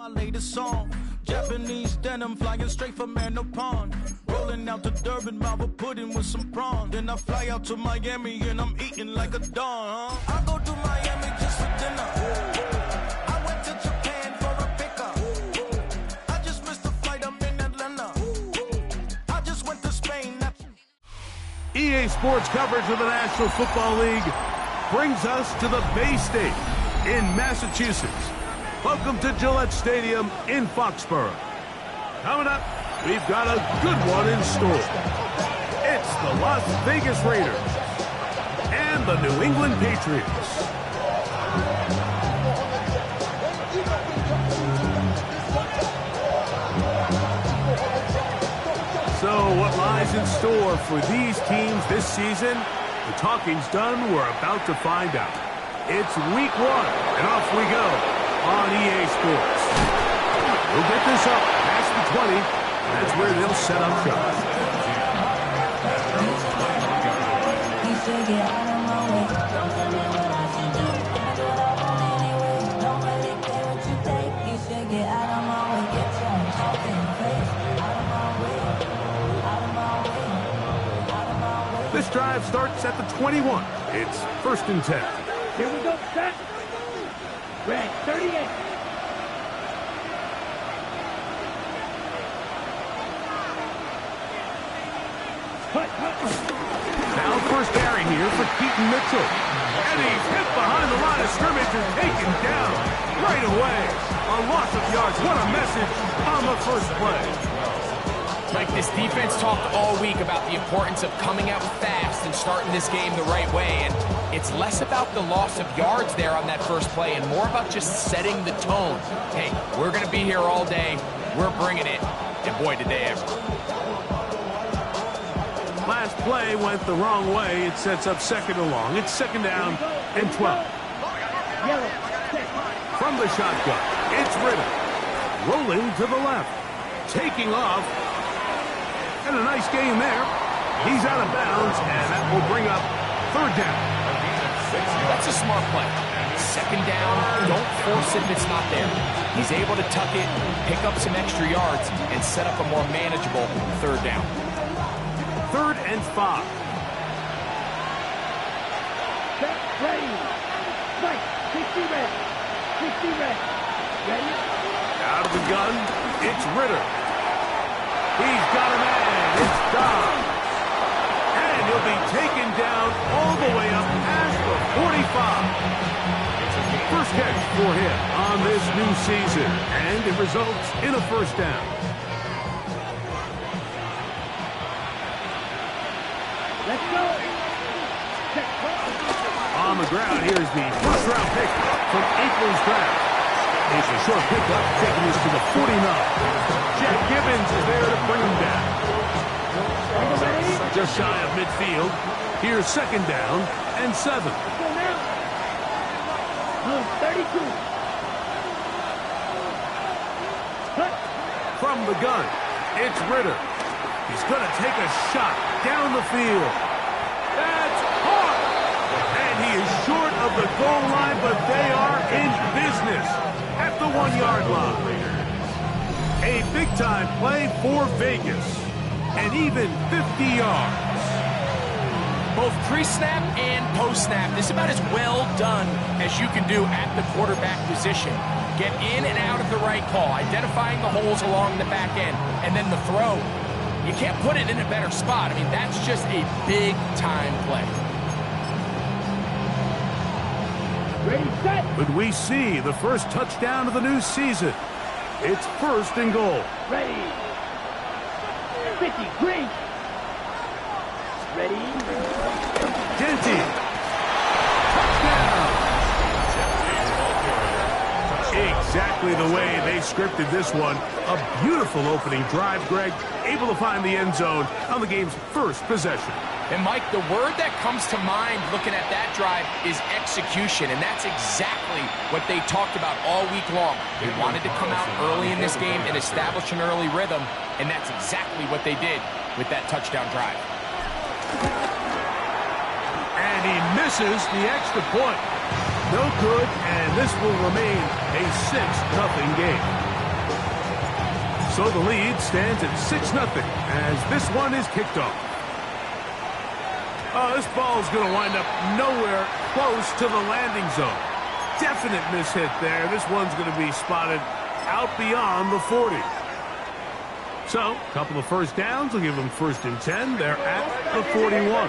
My latest song, Japanese denim flying straight from Manapon. Rolling out to Durban, Marble pudding with some prawn. Then I fly out to Miami and I'm eating like a don. I go to Miami just for dinner. I went to Japan for a pickup. I just missed the flight, I'm in Atlanta. I just went to Spain. EA Sports coverage of the National Football League brings us to the Bay State in Massachusetts. Welcome to Gillette Stadium in Foxborough. Coming up, we've got a good one in store. It's the Las Vegas Raiders and the New England Patriots. So what lies in store for these teams this season? The talking's done. We're about to find out. It's week 1, and off we go on EA Sports. We'll get this up past the 20. That's where they'll set up shop. This drive starts at the 21. It's 1st and 10. Here we go, set. Red, 38. Now first carry here for Keaton Mitchell. And he's hit behind the line of scrimmage and taken down right away. A loss of yards. What a message on the first play. Like, this defense talked all week about the importance of coming out fast and starting this game the right way, and it's less about the loss of yards there on that first play and more about just setting the tone. Hey, we're going to be here all day. We're bringing it. And boy, did they ever. Last play went the wrong way. It sets up 2nd and long. It's 2nd down and 12. From the shotgun, it's Ritter. Rolling to the left. Taking off. And a nice gain there. He's out of bounds, and that will bring up 3rd down. That's a smart play. 2nd down, don't force it if it's not there. He's able to tuck it, pick up some extra yards, and set up a more manageable 3rd down. 3rd and 5. Set, ready. Right, 60 red. 60 red. Ready? Out of the gun, it's Ritter. He's got a man. It's Dobb. And he'll be taken down all the way up past the 45. First catch for him on this new season. And it results in a 1st down. Let's go. On the ground, here's the first-round pick from April's draft. It's a short pickup, taking us to the 49. Jack Gibbons is there to bring him down. Just shy of midfield. Here's 2nd down and 7. 32. From the gun, it's Ritter. He's going to take a shot down the field. That's hard. And he is short of the goal line, but they are in business at the 1-yard line. A big-time play for Vegas. And even 50 yards. Both pre-snap and post-snap, this is about as well done as you can do at the quarterback position. Get in and out of the right call, identifying the holes along the back end, and then the throw. You can't put it in a better spot. I mean, that's just a big-time play. Ready, set. But we see the first touchdown of the new season. It's 1st and goal. Ready. 50, green. Ready. Denty. Touchdown. Exactly the way they scripted this one. A beautiful opening drive, Greg. Able to find the end zone on the game's first possession. And, Mike, the word that comes to mind looking at that drive is execution, and that's exactly what they talked about all week long. They wanted to come out early in this game and establish an early rhythm, and that's exactly what they did with that touchdown drive. And he misses the extra point. No good, and this will remain a 6-0 game. So the lead stands at 6-0 as this one is kicked off. Oh, this ball is going to wind up nowhere close to the landing zone. Definite mishit there. This one's going to be spotted out beyond the 40. So, a couple of first downs will give them 1st and 10. They're at the 41.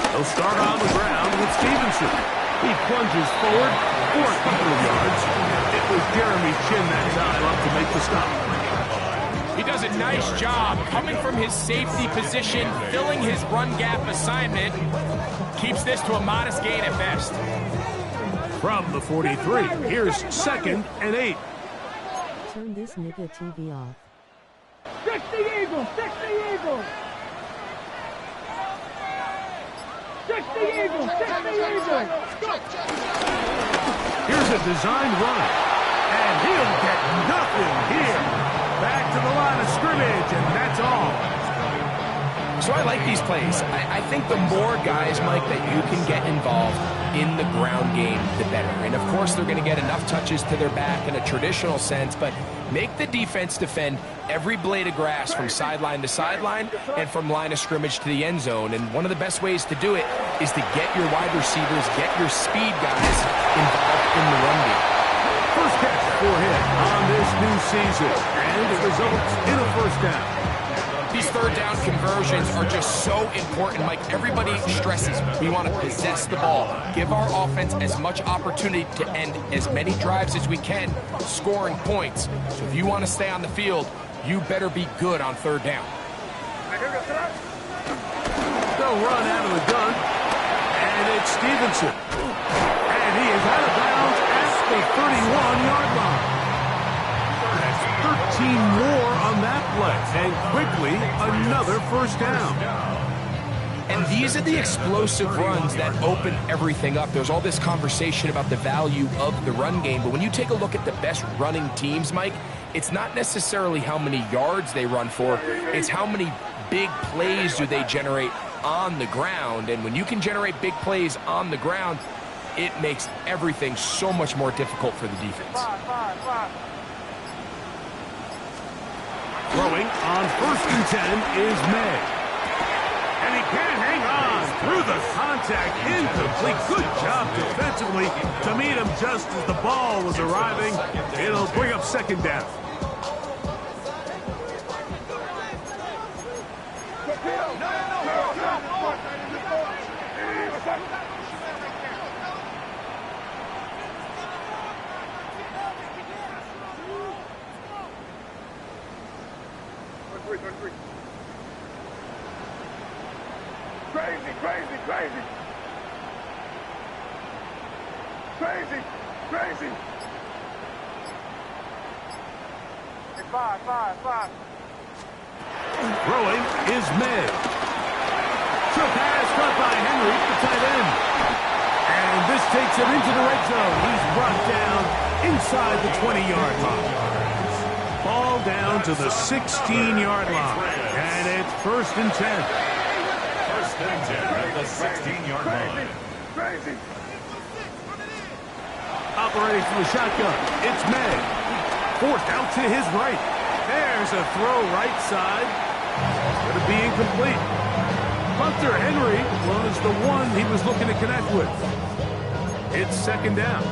They'll start on the ground with Stevenson. He plunges forward for a couple of yards. It was Jeremy Chin that time up to make the stop. He does a nice job coming from his safety position, filling his run gap assignment. Keeps this to a modest gain at best. From the 43, here's 2nd and 8. Turn this nigga TV off. Fix the Eagles! Fix the Eagles! Fix the Eagles! Fix the Eagles! Here's a designed run, and he'll get nothing here. Back to the line of scrimmage, and that's all. So I like these plays. I think the more guys, Mike, that you can get involved in the ground game, the better. And, of course, they're going to get enough touches to their back in a traditional sense, but make the defense defend every blade of grass from sideline to sideline and from line of scrimmage to the end zone. And one of the best ways to do it is to get your wide receivers, get your speed guys involved in the run game. First catch for him on this new season, and it results in a 1st down. These 3rd down conversions are just so important, Mike. Everybody stresses we want to possess the ball, give our offense as much opportunity to end as many drives as we can, scoring points. So if you want to stay on the field, you better be good on 3rd down. They'll run out of the gun, and it's Stevenson. And he is out of bounds at the 31-yard line. That's 13 more on that play, and quickly another 1st down. And these are the explosive runs that open everything up. There's all this conversation about the value of the run game, but when you take a look at the best running teams, Mike, it's not necessarily how many yards they run for, it's how many big plays do they generate on the ground. And when you can generate big plays on the ground, it makes everything so much more difficult for the defense. Throwing on 1st and 10 is May. And he can't hang on through the contact. Incomplete. Good job defensively to meet him just as the ball was arriving. It'll bring up 2nd down. Crazy, crazy, crazy. Crazy, crazy. It's 5. Throwing is May. Short pass caught by Henry, the tight end. And this takes him into the red zone. He's brought down inside the 20-yard line. Ball down to the 16-yard line. And it's 1st and 10. 1st and 10 at the 16-yard line. Crazy. Operating from the shotgun, it's May. Forced out to his right. There's a throw right side. It's going to be incomplete. Hunter Henry was the one he was looking to connect with. It's 2nd down.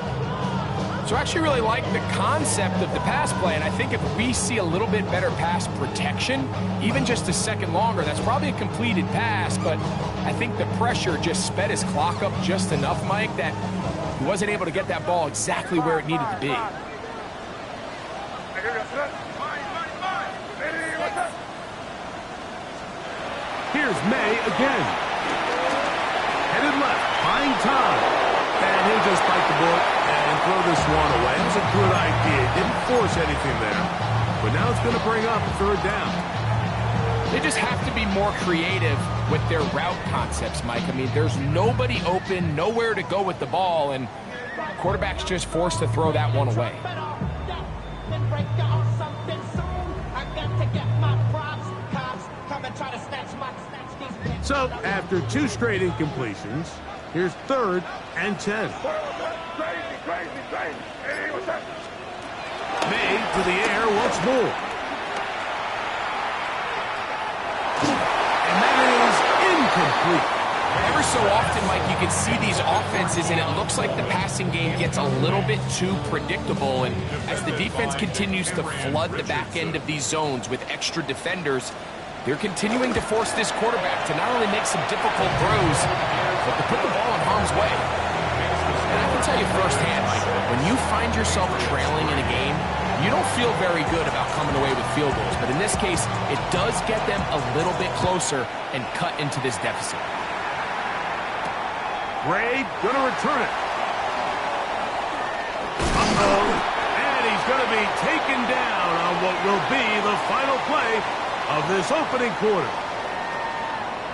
So I actually really like the concept of the pass play, and I think if we see a little bit better pass protection, even just a second longer, that's probably a completed pass, but I think the pressure just sped his clock up just enough, Mike, that he wasn't able to get that ball exactly where it needed to be. Here's May again. Headed left, buying time. And he'll just bite the bullet and throw this one away. It was a good idea. Didn't force anything there. But now it's going to bring up 3rd down. They just have to be more creative with their route concepts, Mike. I mean, there's nobody open, nowhere to go with the ball, and quarterback's just forced to throw that one away. So, after 2 straight incompletions, here's 3rd and 10. Crazy, crazy, crazy. Hey, what's up? Made to the air once more. And that is incomplete. Ever so often, Mike, you can see these offenses, and it looks like the passing game gets a little bit too predictable. And as the defense continues to flood the back end of these zones with extra defenders, they're continuing to force this quarterback to not only make some difficult throws, but to put the ball in harm's way. And I can tell you firsthand, Mike, when you find yourself trailing in a game, you don't feel very good about coming away with field goals. But in this case, it does get them a little bit closer and cut into this deficit. Gray going to return it. Uh-oh. And he's going to be taken down on what will be the final play of this opening quarter.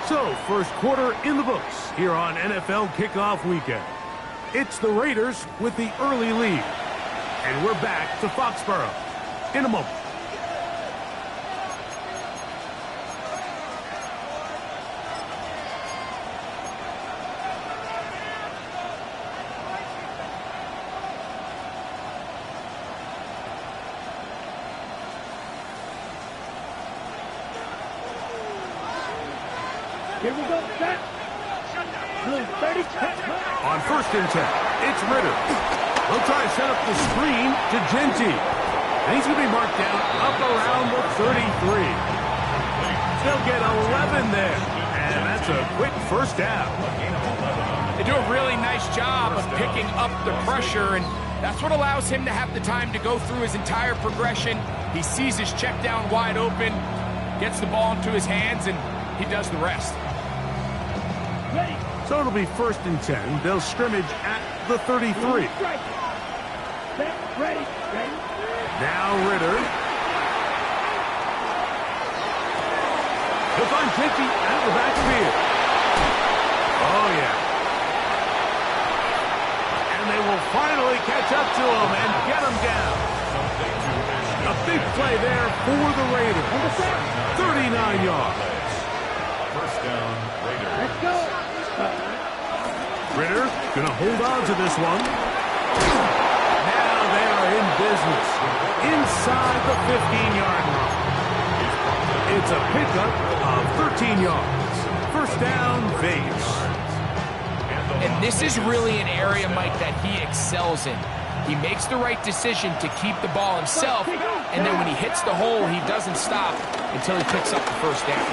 So, first quarter in the books here on NFL Kickoff Weekend. It's the Raiders with the early lead. And we're back to Foxborough in a moment. Here we go, set. Blue 30. On 1st and 10, it's Ritter. He'll try to set up the screen to Genty. And he's going to be marked down up around the 33. They'll get 11 there. And that's a quick first down. They do a really nice job of picking up the pressure, and that's what allows him to have the time to go through his entire progression. He sees his check down wide open, gets the ball into his hands, and he does the rest. So it'll be 1st and 10. They'll scrimmage at the 33. Ready. Now Ritter. He'll find Genty at the backfield. Oh, yeah. And they will finally catch up to him and get him down. A big play there for the Raiders. 39 yards. First down, Raiders. Let's go. Ritter gonna hold on to this one. Now they are in business inside the 15-yard line. It's a pickup of 13 yards. First down, Vegas. And this is really an area, Mike, that he excels in. He makes the right decision to keep the ball himself, and then when he hits the hole, he doesn't stop until he picks up the first down.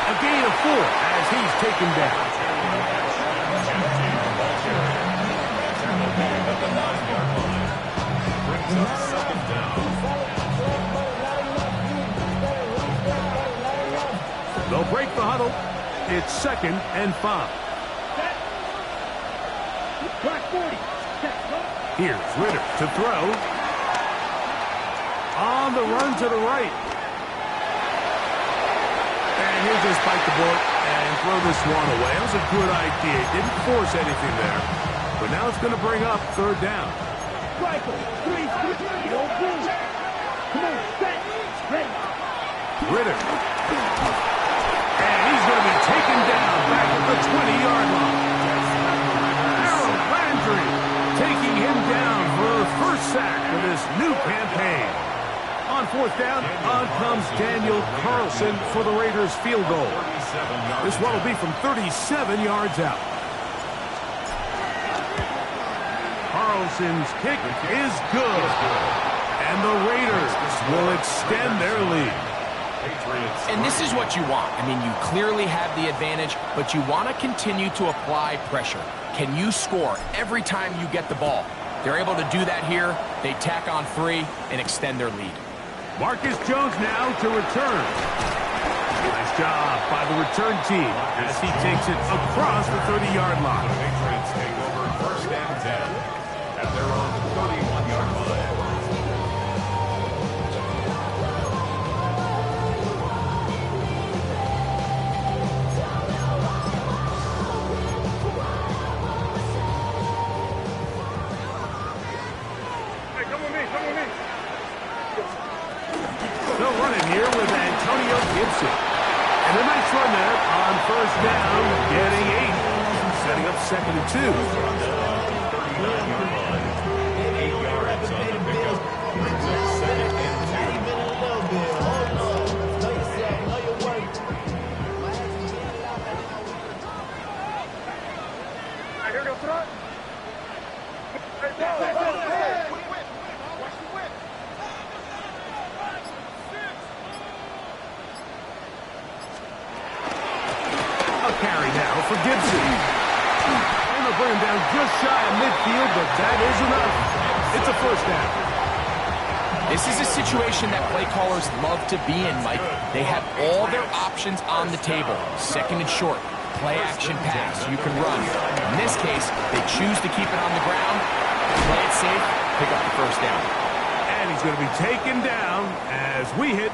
A gain of 4 as he's taken down. They'll break the huddle. It's 2nd and 5. Here's Ritter to throw. On the run to the right. And he'll just bite the bullet and throw this one away. That was a good idea. Didn't force anything there. But now it's going to bring up 3rd down. Ritter. And he's going to be taken down back at the 20-yard line. Harold Landry taking him down for the first sack of this new campaign. On 4th down, on comes Daniel Carlson for the Raiders field goal. This one will be from 37 yards out. Carlson's kick is good. And the Raiders will extend their lead. And this is what you want. I mean, you clearly have the advantage, but you want to continue to apply pressure. Can you score every time you get the ball? They're able to do that here. They tack on 3 and extend their lead. Marcus Jones now to return. Nice job by the return team as he takes it across the 30-yard line. The Patriots take over 1st and 10 at their own 31-yard line. And a nice run there on 1st down, getting 8. Setting up 2nd and 2. 39-yard line. 8 yards on the pickup. Just second and 10. A carry now for Gibson. And they'll bring him down just shy of midfield, but that is enough. It's a first down. This is a situation that play callers love to be in, Mike. They have all their options on the table. Second and short, play action pass. You can run. In this case, they choose to keep it on the ground, play it safe, pick up the first down. And he's going to be taken down as we hit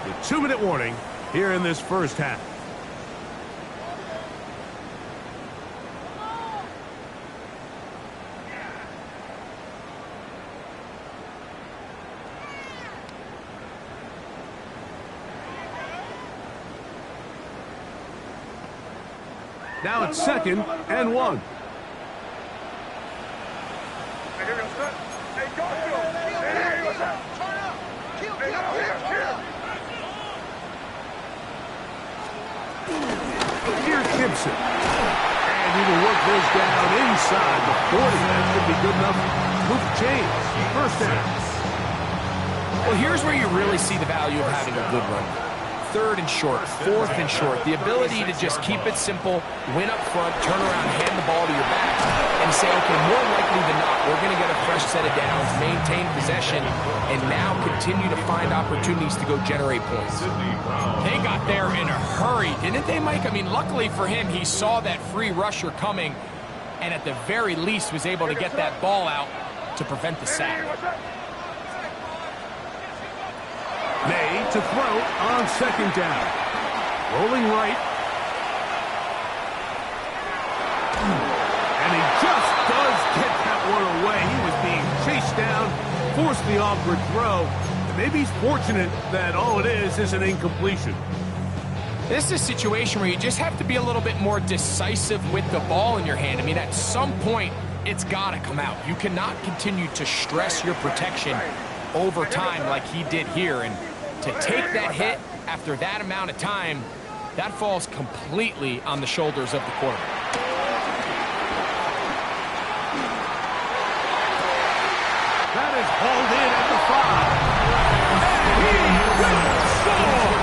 the 2-minute warning here in this first half. Now it's 2nd and 1. Here's Gibson. And he will work this down inside the 40. That should be good enough. Move chains. First down. Well, here's where you really see the value of having a good run. 3rd and short, 4th and short. The ability to just keep it simple, win up front, turn around, hand the ball to your back, and say, okay, more likely than not, we're going to get a fresh set of downs, maintain possession, and now continue to find opportunities to go generate points. They got there in a hurry, didn't they, Mike? I mean, luckily for him, he saw that free rusher coming, and at the very least was able to get that ball out to prevent the sack. May to throw on 2nd down. Rolling right. And he just does get that one away. He was being chased down, forced the awkward throw. And maybe he's fortunate that all it is an incompletion. This is a situation where you just have to be a little bit more decisive with the ball in your hand. I mean, at some point, it's got to come out. You cannot continue to stress your protection over time like he did here. And to take that hit after that amount of time, that falls completely on the shoulders of the quarterback. That is hauled in at the 5. And he will score!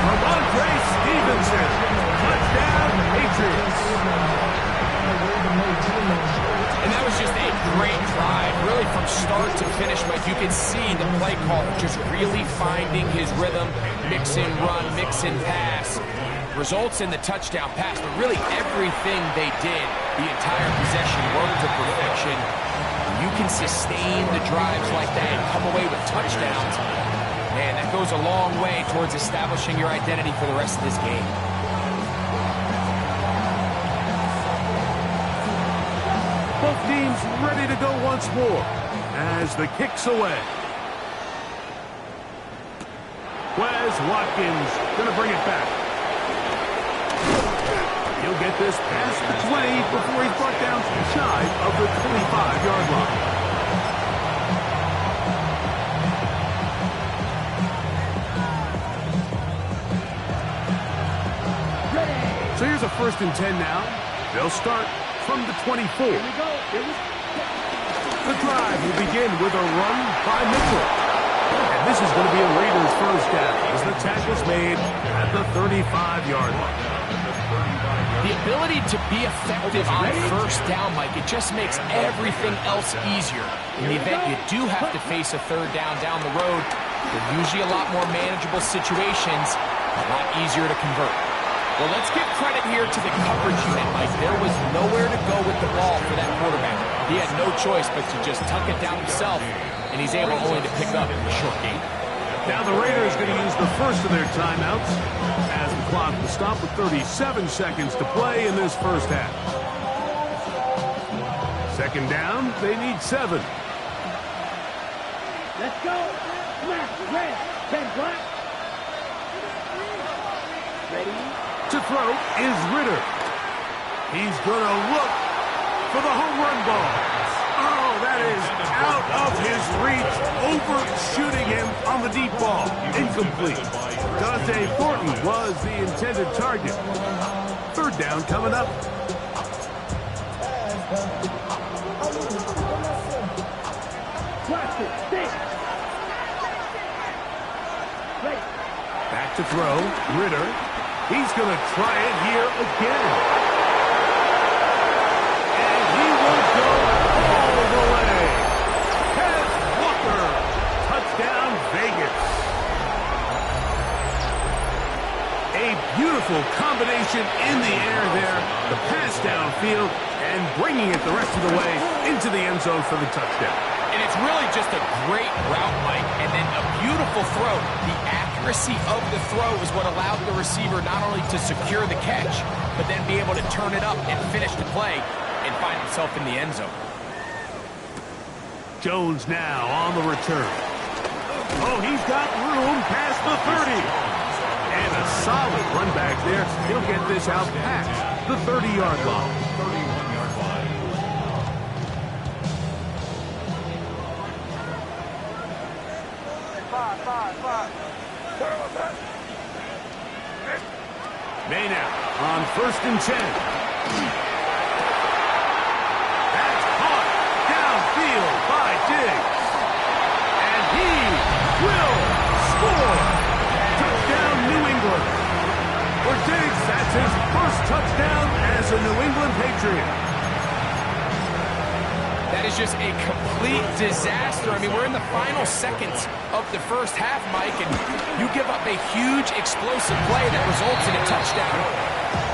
Ramondre Stevenson. Touchdown, Patriots. And that was just a great drive, really from start to finish, but you can see the play caller just really finding his rhythm, mix in run, mix in pass. Results in the touchdown pass, but really everything they did, the entire possession worked to perfection. You can sustain the drives like that and come away with touchdowns. Man, that goes a long way towards establishing your identity for the rest of this game. Both teams ready to go once more as the kick's away. Wes Watkins going to bring it back. He'll get this past the 20 before he's brought down shy of the 25-yard line. So here's a 1st and 10 now. They'll start from the 24. The drive will begin with a run by Mitchell. And this is going to be a Raiders first down as the tackle's made at the 35-yard line. The ability to be effective on first down, Mike, it just makes everything else easier. In the event you do have to face a 3rd down the road, they're usually a lot more manageable situations, a lot easier to convert. Well, let's give credit here to the coverage unit, Mike. There was nowhere to go with the ball for that quarterback. He had no choice but to just tuck it down himself, and he's able only to pick up a short gain. Now the Raiders going to use the first of their timeouts as the clock will stop with 37 seconds to play in this first half. 2nd down, they need 7. Let's go. Smash, red, 10 black. Ready? To throw is Ritter. He's going to look for the home run ball. Oh, that is out of his reach, overshooting him on the deep ball. Incomplete. Dante Thornton was the intended target. Third down coming up. Back to throw. Ritter. He's going to try it here again. And he will go all the way. Kenneth Walker. Touchdown, Vegas. A beautiful combination in the air there. The pass downfield and bringing it the rest of the way into the end zone for the touchdown. And it's really just a great route, Mike, and then a beautiful throw. The accuracy of the throw is what allowed the receiver not only to secure the catch, but then be able to turn it up and finish the play and find himself in the end zone. Jones now on the return. Oh, he's got room past the 30. And a solid run back there. He'll get this out past the 30-yard line. 31-yard line. Maynard on 1st and 10. That's caught downfield by Diggs. And he will score. Touchdown, New England. For Diggs, that's his first touchdown as a New England Patriot. That is just a complete disaster. I mean, we're in the final seconds of the first half, Mike, and you give up a huge explosive play that results in a touchdown.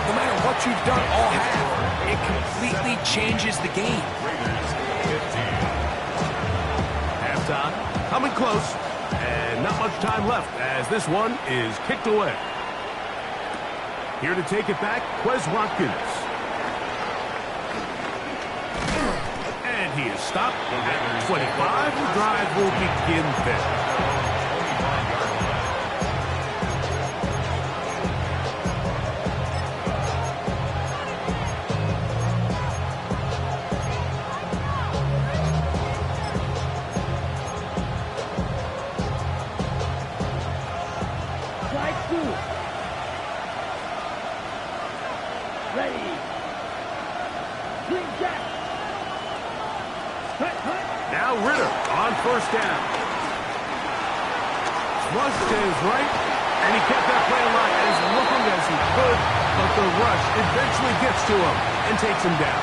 No matter what you've done all half, it completely changes the game. Halftime coming close, and not much time left as this one is kicked away. Here to take it back, Quez Watkins. And he is stopped at 25. The drive will begin there. Now Ritter on 1st down. Thrust to his right, and he kept that play alive as looking as he could, but the rush eventually gets to him and takes him down.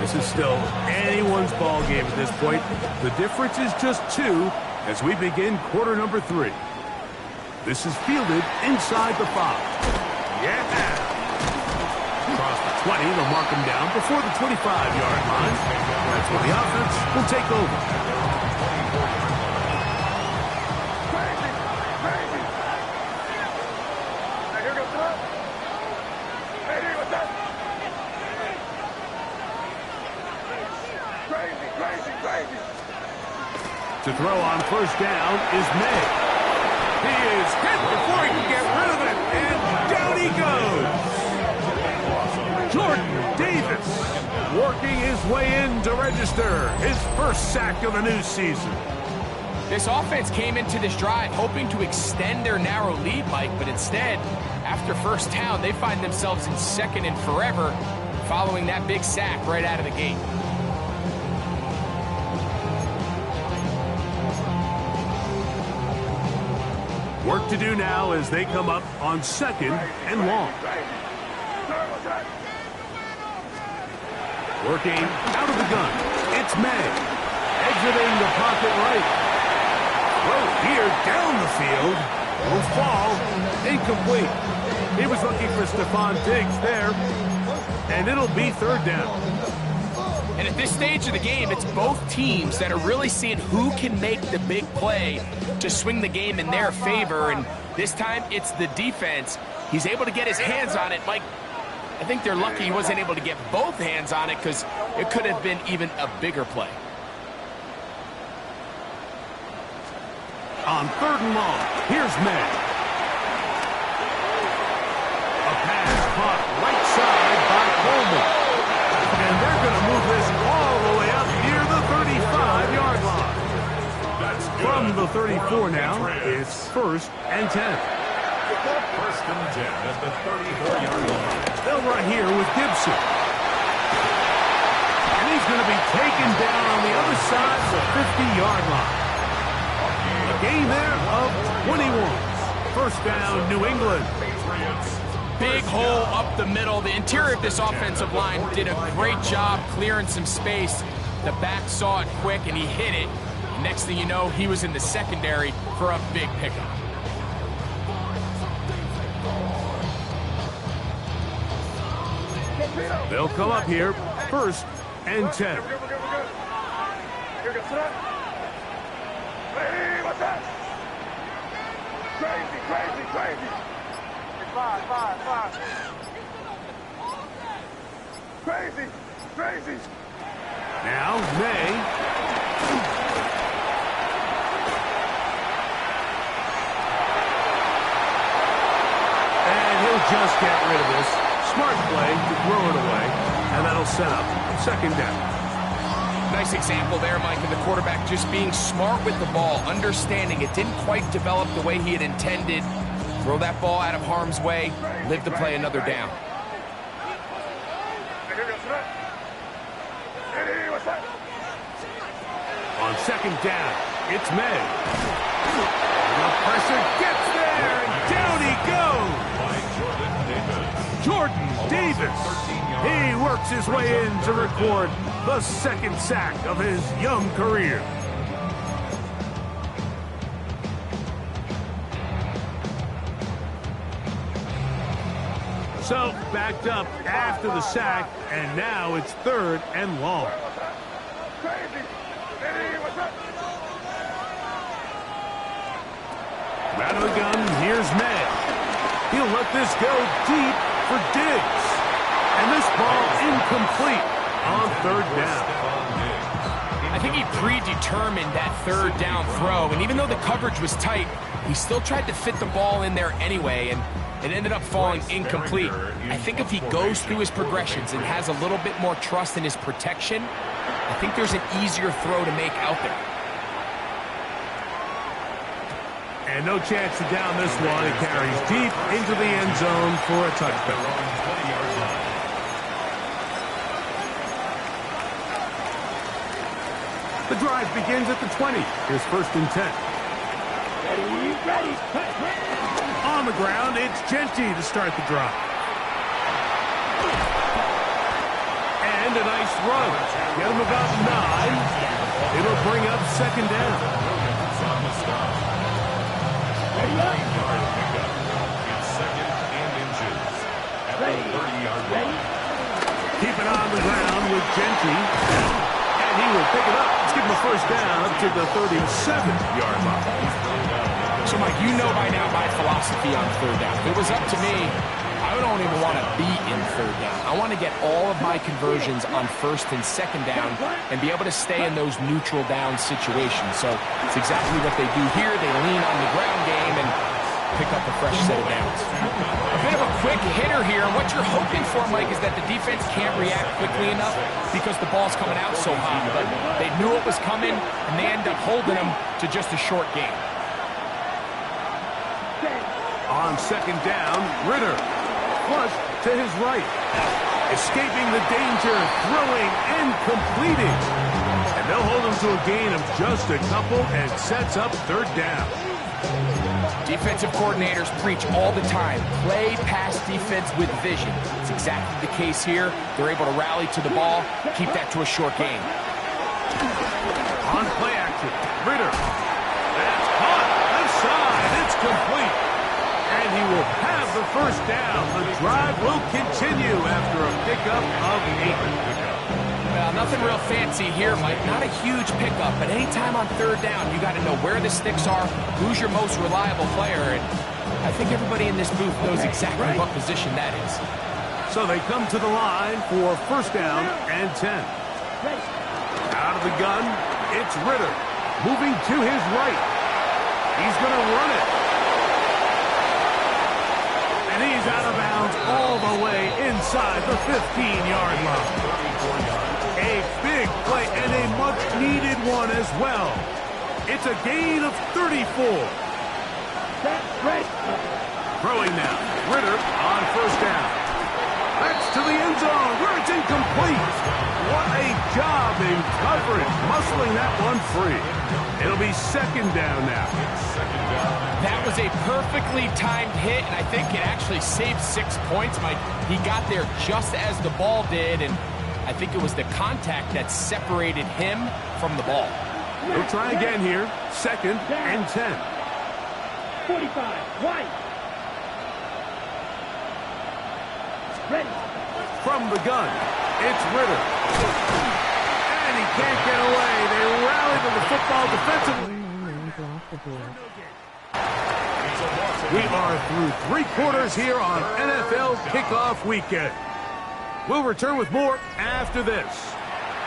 This is still anyone's ball game at this point. The difference is just 2 as we begin quarter number 3. This is fielded inside the 5. Yeah! Across the 20, they'll mark him down before the 25-yard line. That's where the offense will take over. To throw on 1st down is May. He is hit before he can get rid of it, and down he goes. Jordan Davis working his way in to register his first sack of the new season. This offense came into this drive hoping to extend their narrow lead, Mike, but instead, after first down, they find themselves in 2nd and forever following that big sack right out of the gate. Work to do now as they come up on 2nd and long. Working out of the gun. It's May. Exiting the pocket right. Throw here down the field. Will fall. Incomplete. He was looking for Stephon Diggs there. And it'll be 3rd down. And at this stage of the game, it's both teams that are really seeing who can make the big play to swing the game in their favor. And this time, it's the defense. He's able to get his hands on it, Mike. I think they're lucky he wasn't able to get both hands on it because it could have been even a bigger play. On 3rd and long, here's May. A pass caught right side by Coleman. And they're going to move this all the way up near the 35-yard line. From the 34 now, it's 1st and 10. 1st and 10 at the 34-yard line. They'll run here with Gibson. And he's going to be taken down on the other side of the 50-yard line. A gain there of 21. 1st down, New England. Big hole up the middle. The interior of this offensive line did a great job clearing some space. The back saw it quick, and he hit it. Next thing you know, he was in the secondary for a big pickup. They'll come up here, 1st and 10. Hey, what's that? Crazy, crazy, crazy. Five. Crazy, crazy. Now, May. And he'll just get rid of this. Smart play to throw it away, and that'll set up 2nd down. Nice example there, Mike, of the quarterback just being smart with the ball, understanding it didn't quite develop the way he had intended. Throw that ball out of harm's way, live to play another down. On 2nd down, it's May. The pressure gets there, and down he goes. Jordan Davis. He works his way in to record the 2nd sack of his young career. So, backed up after the sack, and now it's 3rd and long. Out of the gun, here's May. He'll let this go deep for Diggs. And this ball incomplete on 3rd down. I think he predetermined that 3rd down throw, and even though the coverage was tight, he still tried to fit the ball in there anyway, and it ended up falling incomplete. I think if he goes through his progressions and has a little bit more trust in his protection, I think there's an easier throw to make out there. And no chance to down this one. It carries deep into the end zone for a touchdown. The drive begins at the 20. Here's 1st and 10. Ready. On the ground, it's Genty to start the drive. And a nice run. Get him about 9. It'll bring up 2nd down. Keep it on the ground with Genty. And he will pick it up. Let's give him a 1st down up to the 37-yard line. So, Mike, you know by now my philosophy on 3rd down. If it was up to me, I don't even want to be in 3rd down. I want to get all of my conversions on 1st and 2nd down and be able to stay in those neutral down situations. So it's exactly what they do here. They lean on the ground game and pick up a fresh set of downs. A bit of a quick hitter here. What you're hoping for, Mike, is that the defense can't react quickly enough because the ball's coming out so hot. But they knew it was coming, and they end up holding them to just a short game. On 2nd down, Ritter. Flush to his right. Escaping the danger, throwing and completing. And they'll hold him to a gain of just a couple and sets up 3rd down. Defensive coordinators preach all the time, play pass defense with vision. It's exactly the case here. They're able to rally to the ball, keep that to a short game. On play action, Ritter. That's caught. Left side. It's complete. And he will have the 1st down. The drive will continue after a pickup of 8. Well, nothing real fancy here, Mike. Not a huge pickup, but anytime on 3rd down, you got to know where the sticks are, who's your most reliable player, and I think everybody in this booth knows exactly what position that is. So they come to the line for first down and 10. Out of the gun, it's Ritter. Moving to his right. He's going to run it. And he's out of bounds all the way inside the 15-yard line. A big play and a much-needed one as well. It's a gain of 34. Throwing now. Ritter on first down. That's to the end zone where it's incomplete. What a job in coverage, muscling that one free. It'll be second down now. That was a perfectly timed hit, and I think it actually saved 6 points, Mike. He got there just as the ball did, and I think it was the contact that separated him from the ball. We'll try again here. Second and 10. 45, right. Ready. From the gun, it's Ritter. And he can't get away. They rally to the football defensively. Off the board. We are through 3 quarters here on NFL Kickoff Weekend. We'll return with more after this.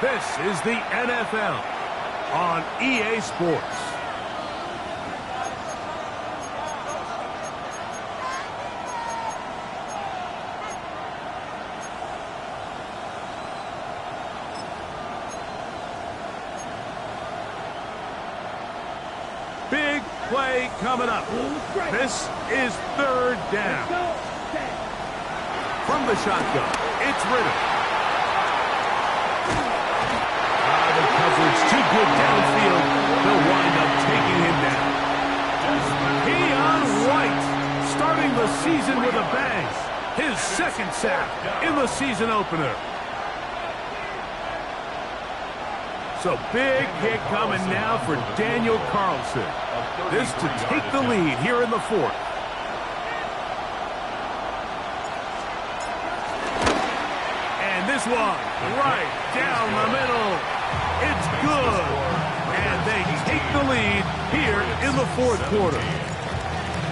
This is the NFL on EA Sports. Big play coming up. This is third down. From the shotgun, it's Ritter. The coverage too good downfield. They'll wind up taking him down. Keon White starting the season with a bang. His second sack in the season opener. So big hit coming now for Daniel Carlson. This to take the lead here in the fourth. And this one right down the middle. It's good. And they take the lead here in the fourth quarter.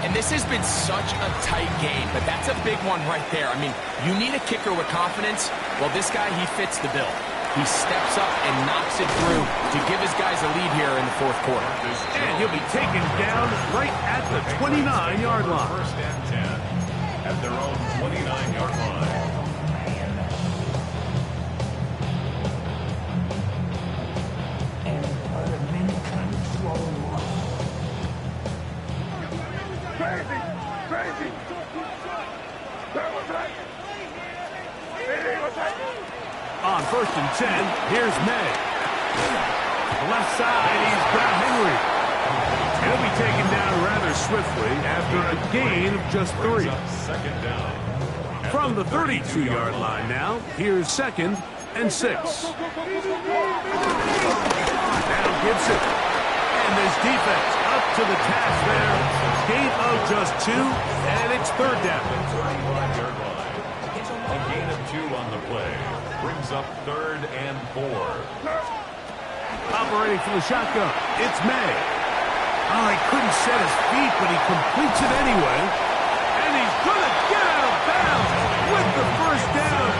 And this has been such a tight game, but that's a big one right there. I mean, you need a kicker with confidence. Well, this guy, he fits the bill. He steps up and knocks it through to give his guys a lead here in the fourth quarter. And he'll be taken down right at the 29-yard line. First and 10 at their own 29-yard line. Crazy! Crazy! That was right! It was right! On first and 10, here's May. Left side, he's got Henry. He'll be taken down rather swiftly after a gain of just 3. Second down. From the 32-yard line now, here's second and 6. Now Gibson. And this defense up to the task there. Gain of just 2, and it's third down. 35-yard line. A gain of 2 on the play. Brings up third and 4. Operating from the shotgun, it's May. Oh, he couldn't set his feet, but he completes it anyway. And he's going to get out of bounds with the first down.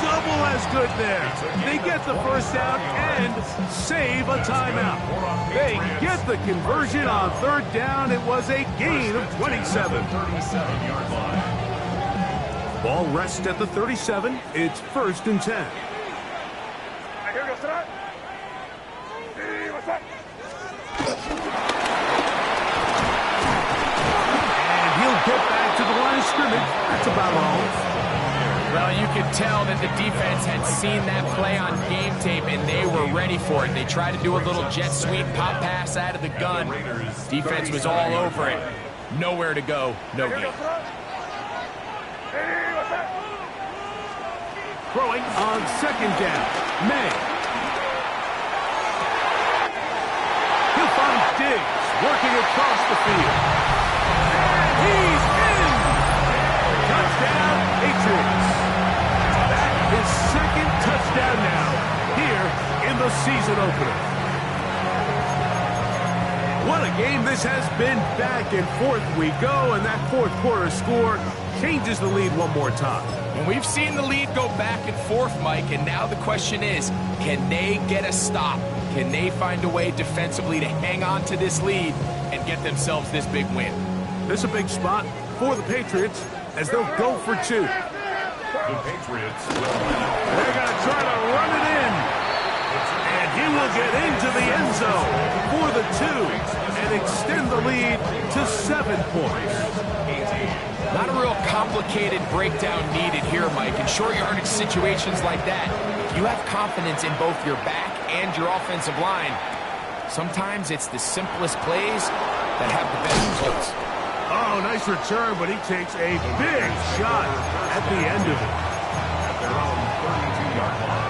Double as good there. They get the first down and save a timeout. They get the conversion on third down. It was a gain of 27. 37-yard line. Ball rests at the 37. It's first and 10. And he'll get back to the line of scrimmage. That's about all. Well, you could tell that the defense had seen that play on game tape, and they were ready for it. They tried to do a little jet sweep, pop pass out of the gun. Defense was all over it. Nowhere to go, no gain. Throwing on second down. May. He'll find Diggs working across the field. And he's in! Touchdown, Patriots. That is second touchdown now here in the season opener. What a game this has been. Back and forth we go, and that fourth quarter score changes the lead one more time. And we've seen the lead go back and forth, Mike, and now the question is, can they get a stop? Can they find a way defensively to hang on to this lead and get themselves this big win? This is a big spot for the Patriots as they'll go for two. The Patriots will They're going to try to run it in. And he will get into the end zone for the two and extend the lead to 7 points. Not a real complicated breakdown needed here, Mike. In short yardage situations like that, if you have confidence in both your back and your offensive line, sometimes it's the simplest plays that have the best results. Oh, nice return, but he takes a big shot at the end of it. at their own 32-yard line.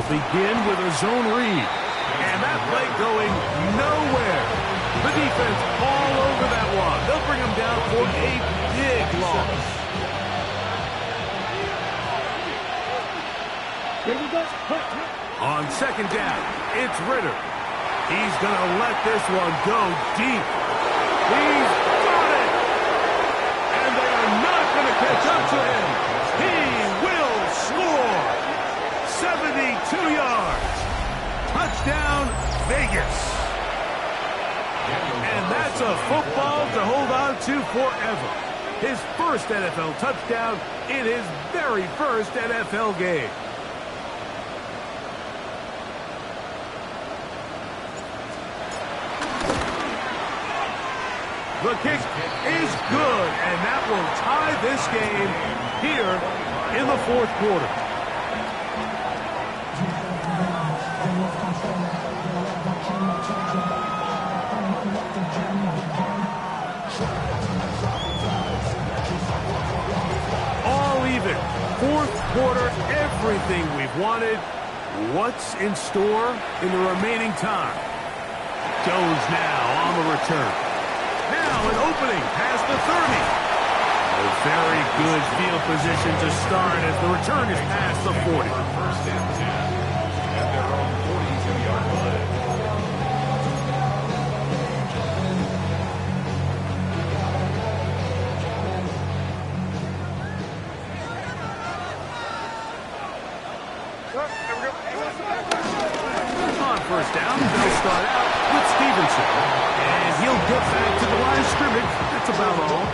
Begin with a zone read. And that play going nowhere. The defense all over that one. They'll bring him down for a big loss. On second down, it's Ritter. He's going to let this one go deep. He's got it! And they are not going to catch up to him. He will score. 72 yards. Touchdown, Vegas. And that's a football to hold on to forever. His first NFL touchdown in his very first NFL game. The kick is good, and that will tie this game here in the fourth quarter. All even. Fourth quarter, everything we've wanted. What's in store in the remaining time? Jones now on the return. Now an opening past the 30. A very good field position to start as the return is past the 40. First and 10 at their own 42-yard line. On first down, they'll start out with Stevenson. And he'll get back to the line of scrimmage. That's about all.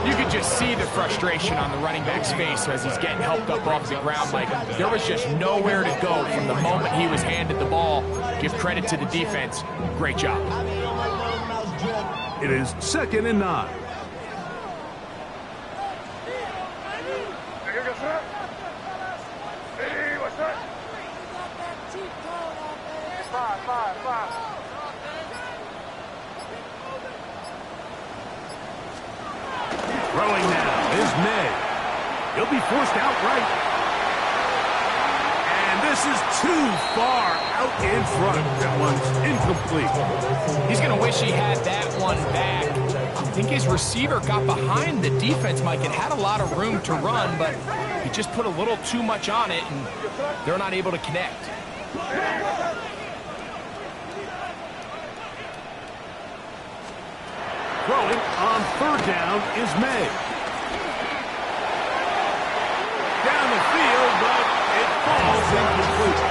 You could just see the frustration on the running back's face as he's getting helped up off the ground. Like, there was just nowhere to go from the moment he was handed the ball. Give credit to the defense. Great job. It is 2nd and 9. Throwing now is May. He'll be forced outright. And this is too far out in front. That one's incomplete. He's going to wish he had that one back. I think his receiver got behind the defense, Mike, and had a lot of room to run, but he just put a little too much on it, and they're not able to connect. Throwing on third down is May. Down the field, but it falls incomplete.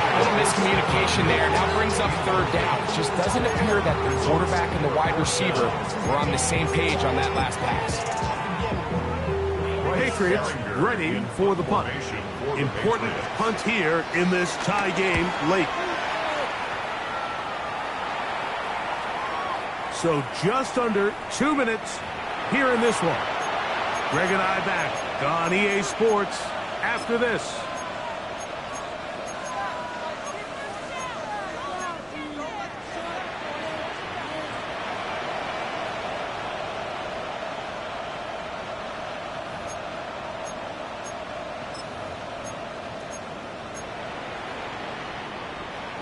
A little miscommunication there. Now brings up third down. It just doesn't appear that the quarterback and the wide receiver were on the same page on that last pass. Patriots ready for the punt. Important punt here in this tie game late. So just under 2 minutes here in this one. Greg and I back on EA Sports after this.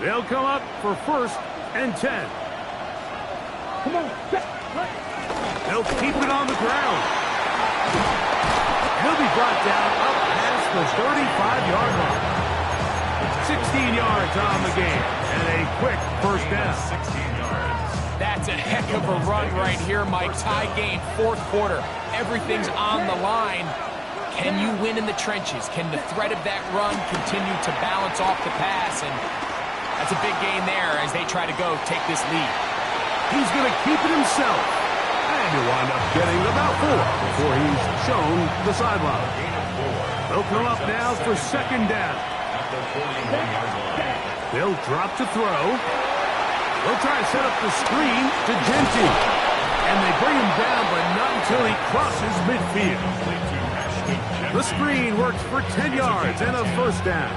They'll come up for 1st and 10. Come on. They'll keep it on the ground. He'll be brought down up past the 35-yard line. 16 yards on the game, and a quick first down. 16 yards. That's a heck of a run right here, Mike. Tie game, fourth quarter. Everything's on the line. Can you win in the trenches? Can the threat of that run continue to balance off the pass? And that's a big gain there as they try to go take this lead. He's going to keep it himself. And he'll wind up getting about 4 before he's shown the sideline. They'll come up now for second down. At the 41-yard line. They'll drop to throw. They'll try to set up the screen to Genty. And they bring him down, but not until he crosses midfield. The screen works for 10 yards and a first down.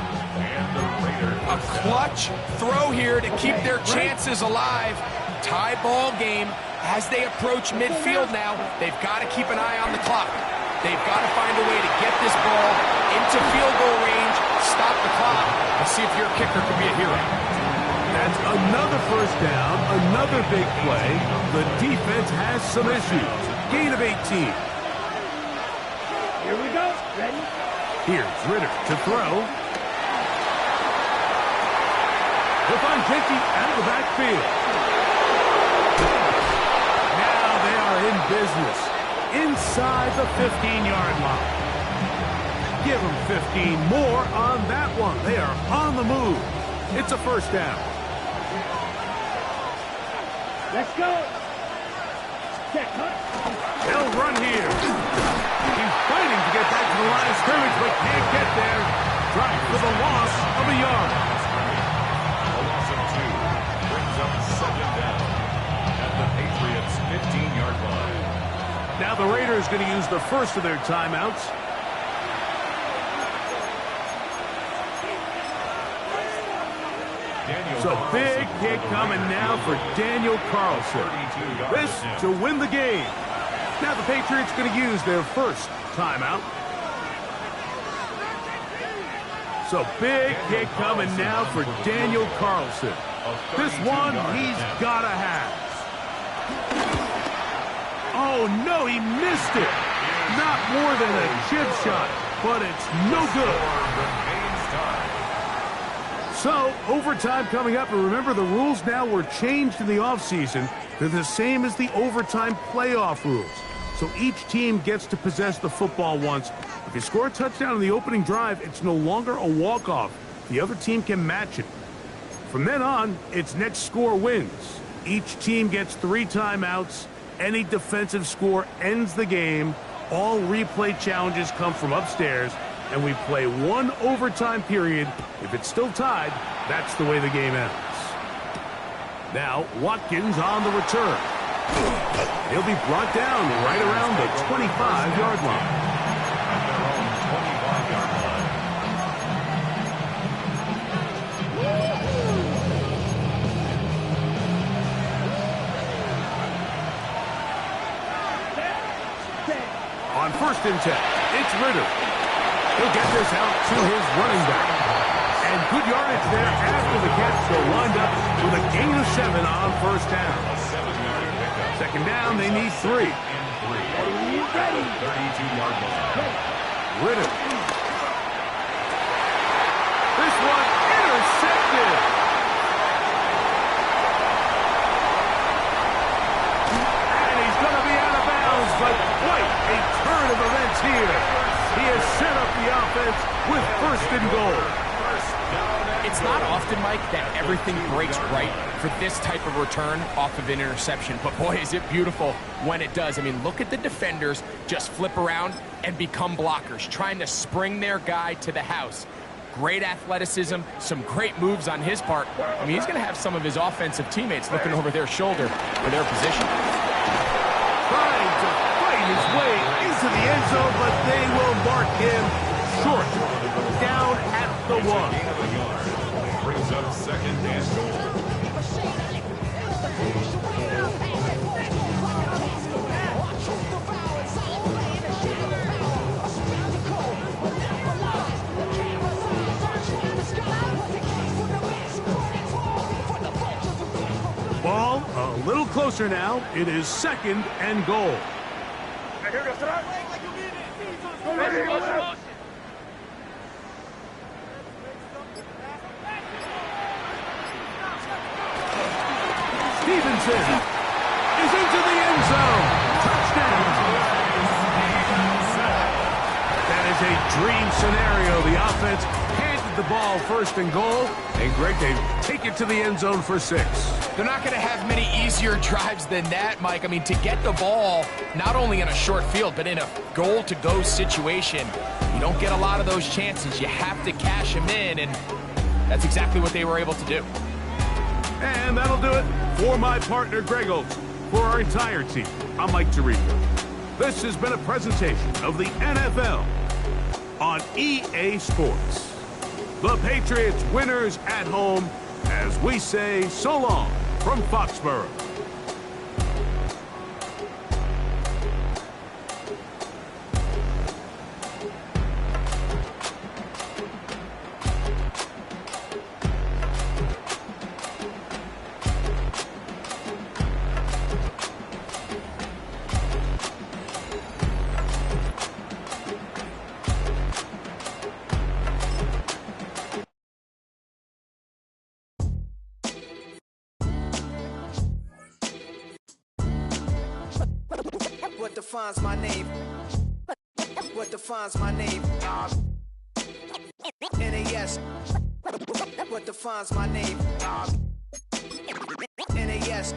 A clutch throw here to keep their chances alive. Tie ball game as they approach midfield now. They've got to keep an eye on the clock. They've got to find a way to get this ball into field goal range, stop the clock, and see if your kicker can be a hero. That's another first down, another big play. The defense has some issues. Gain of 18. Here we go. Ready? Here's Ritter to throw. He'll find Genty out of the backfield. Now they are in business. Inside the 15-yard line. Give them 15 more on that one. They are on the move. It's a first down. Let's go. Check, huh? They'll run here. He's fighting to get back to the line of scrimmage, but can't get there. Dropped for the loss of a yard. A loss of 2 brings up second down at the Patriots' 15-yard line. Now the Raiders going to use the first of their timeouts. So big kick coming now for Daniel Carlson. This to win the game. Now the Patriots going to use their first timeout. So big kick coming now for Daniel Carlson. This one he's got to have. Oh, no, he missed it. Not more than a chip shot, but it's no good. So, overtime coming up, and remember the rules now were changed in the offseason. They're the same as the overtime playoff rules. So each team gets to possess the football once. If you score a touchdown in the opening drive, it's no longer a walk-off. The other team can match it. From then on, it's next score wins. Each team gets 3 timeouts. Any defensive score ends the game. All replay challenges come from upstairs, and we play 1 overtime period. If it's still tied, that's the way the game ends. Now, Watkins on the return. He'll be brought down right around the 25-yard line. At their own 25-yard line. On 1st and 10, it's Ritter. He'll get this out to his running back. And good yardage there after the catch. They'll wind up with a gain of 7 on first down. A 7-yard pickup. Second down, they need 3. Ready. 32-yard line. Ritter. This one intercepted. And he's going to be out of bounds, but quite a turn of events here. He has set up the offense with 1st and goal. It's not often, Mike, that everything breaks right for this type of return off of an interception. But boy, is it beautiful when it does. I mean, look at the defenders just flip around and become blockers, trying to spring their guy to the house. Great athleticism, some great moves on his part. I mean, he's going to have some of his offensive teammates looking over their shoulder for their position. Trying to fight his way into the end zone, but they will mark him short. Down at the 1. Brings up 2nd and goal. Ball a little closer now. It is 2nd and goal. Stevenson is into the end zone. Touchdown. That is a dream scenario. The offense handed the ball first and goal, and Greg, they take it to the end zone for 6. They're not going to have many easier drives than that, Mike. I mean, to get the ball, not only in a short field, but in a goal-to-go situation, you don't get a lot of those chances. You have to cash them in, and that's exactly what they were able to do. And that'll do it for my partner, Greg Olson. For our entire team, I'm Mike Tirico. This has been a presentation of the NFL on EA Sports. The Patriots winners at home as we say so long from Foxborough. What defines my name? What defines my name? NAS. What defines my name? NAS.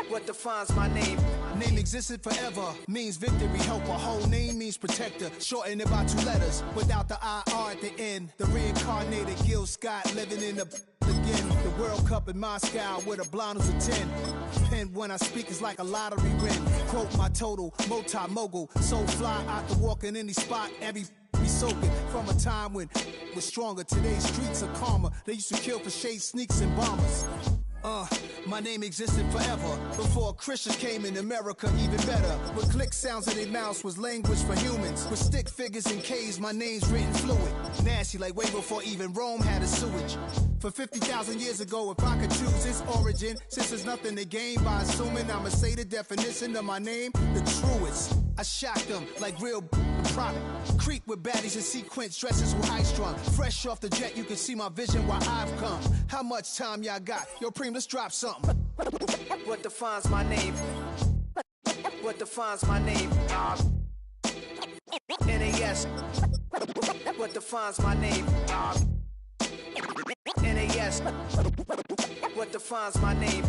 What defines my name? Name existed forever, means victory, helper. Whole name means protector, shortened it by 2 letters, without the IR at the end. The reincarnated Gil Scott living in the again. The World Cup in Moscow with a blind who's a 10. Pen when I speak is like a lottery win. Quote my total, multi-mogul, so fly out to walk in any spot, every be soaking from a time when was stronger. Today's streets are calmer. They used to kill for shade sneaks and bombers. My name existed forever before Christians came in America, even better. With click sounds in their mouths was language for humans. With stick figures and K's, my name's written fluid. Nasty like way before even Rome had a sewage. For 50,000 years ago, if I could choose its origin, since there's nothing to gain by assuming I'ma say the definition of my name, the truest. I shocked them like real prop. Creep with baddies in sequence, dresses with high strung. Fresh off the jet, you can see my vision where I've come. How much time y'all got? Yo, Preem, let's drop something. What defines my name? What defines my name? NAS. What defines my name? NAS. What defines my name?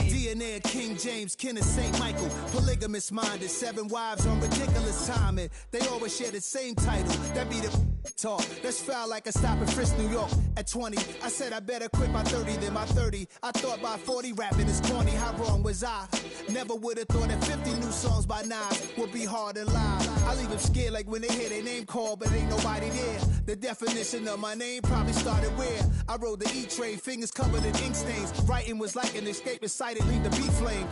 DNA of King James, kin of St. Michael. Polygamous minded, 7 wives on ridiculous timing. They always share the same title. That be the talk. That's foul like a stop in Frisk, New York. At 20, I said I better quit by 30 than by 30. I thought by 40 rapping is corny. How wrong was I? Never would have thought that 50 new songs by Nas would be hard and live. I leave them scared like when they hear their name called, but ain't nobody there. The definition of my name probably started where I rode the E-train, fingers covered in ink stains. Writing was like an escape excited, leave the beat flame.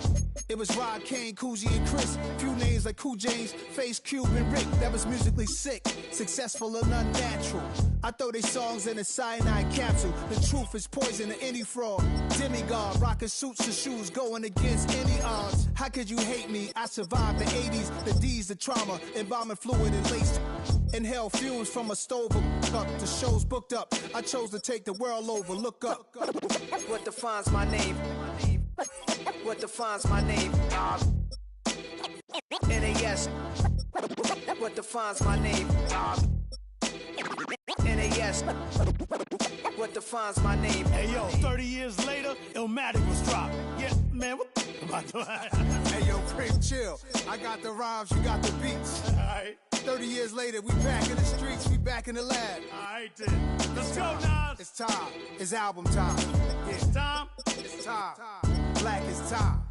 It was Rod, Kane, Coogee, and Chris. Few names like Cool James, Face, Cube, and Rick. That was musically sick, successful and unnatural. I throw these songs in a cyanide capsule. The truth is poison to any fraud. Demigod, rocking suits and shoes, going against any odds. How could you hate me? I survived the 80s, the D's, the trauma, embalming fluid and laced. Inhale fumes from a stove up to shows booked up. I chose to take the world over. Look up. What defines my name? What defines my name? NAS. What defines my name? NAS. What defines my name? Hey yo, 30 years later, Illmatic was dropped. Yeah, man, what about to Hey yo, Preem, chill. I got the rhymes, you got the beats. Alright, 30 years later, we back in the streets, we back in the lab. alright then. Let's go, Nas. It's time. It's album time. Yeah, Time. it's time. Black is time.